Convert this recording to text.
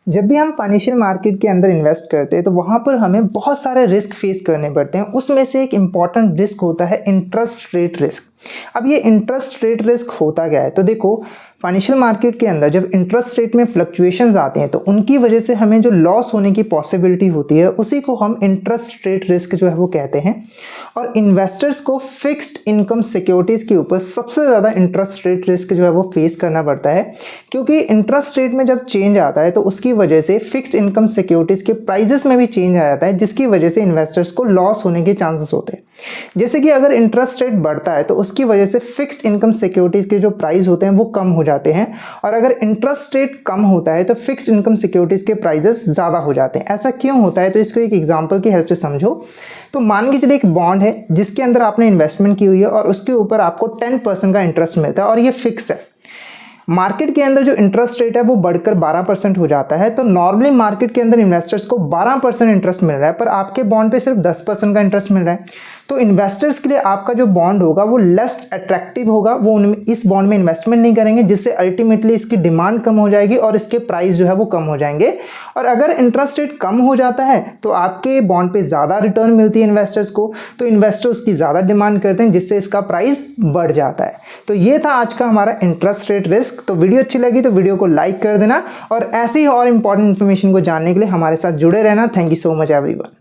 जब भी हम फाइनेंशियल मार्केट के अंदर इन्वेस्ट करते हैं तो वहाँ पर हमें बहुत सारे रिस्क फेस करने पड़ते हैं। उसमें से एक इम्पॉर्टेंट रिस्क होता है इंटरेस्ट रेट रिस्क। अब ये इंटरेस्ट रेट रिस्क होता क्या है, तो देखो फाइनेंशियल मार्केट के अंदर जब इंटरेस्ट रेट में फ्लक्चुएशंस आते हैं तो उनकी वजह से हमें जो लॉस होने की पॉसिबिलिटी होती है उसी को हम इंटरेस्ट रेट रिस्क जो है वो कहते हैं। और इन्वेस्टर्स को फिक्स्ड इनकम सिक्योरिटीज़ के ऊपर सबसे ज़्यादा इंटरेस्ट रेट रिस्क जो है वो फेस करना पड़ता है, क्योंकि इंटरेस्ट रेट में जब चेंज आता है तो उसकी वजह से फिक्स्ड इनकम सिक्योरिटीज़ के प्राइजेस में भी चेंज आ जाता है, जिसकी वजह से इन्वेस्टर्स को लॉस होने के चांसेस होते हैं। जैसे कि अगर इंटरेस्ट रेट बढ़ता है तो उसकी वजह से फिक्स्ड इनकम सिक्योरिटीज़ के जो प्राइस होते हैं वो कम हो जाते हैं, और अगर इंटरेस्ट रेट कम होता है तो फिक्स्ड इनकम सिक्योरिटीज़ के प्राइजेस ज़्यादा हो जाते हैं। ऐसा क्यों होता है, तो इसको एक एग्जांपल की हेल्प से समझो। तो मान के चलिए एक बॉन्ड है जिसके अंदर आपने इन्वेस्टमेंट की हुई है और उसके ऊपर आपको 10% का इंटरेस्ट मिलता है और ये फिक्स है। मार्केट के अंदर जो इंटरेस्ट रेट है वो बढ़कर 12% हो जाता है, तो नॉर्मली मार्केट के अंदर इन्वेस्टर्स को 12% इंटरेस्ट मिल रहा है, पर आपके बॉन्ड पे सिर्फ 10% का इंटरेस्ट मिल रहा है। तो इन्वेस्टर्स के लिए आपका जो बॉन्ड होगा वो लेस अट्रैक्टिव होगा, वो इस बॉन्ड में इन्वेस्टमेंट नहीं करेंगे, जिससे अल्टीमेटली इसकी डिमांड कम हो जाएगी और इसके प्राइस जो है वो कम हो जाएंगे। और अगर इंटरेस्ट रेट कम हो जाता है तो आपके बॉन्ड पे ज़्यादा रिटर्न मिलती है इन्वेस्टर्स को, तो इन्वेस्टर्स की ज़्यादा डिमांड करते हैं, जिससे इसका प्राइस बढ़ जाता है। तो ये था आज का हमारा इंटरेस्ट रेट रिस्क। तो वीडियो अच्छी लगी तो वीडियो को लाइक कर देना, और ऐसे ही और इंपॉर्टेंट इन्फॉर्मेशन को जानने के लिए हमारे साथ जुड़े रहना। Thank you so much everyone.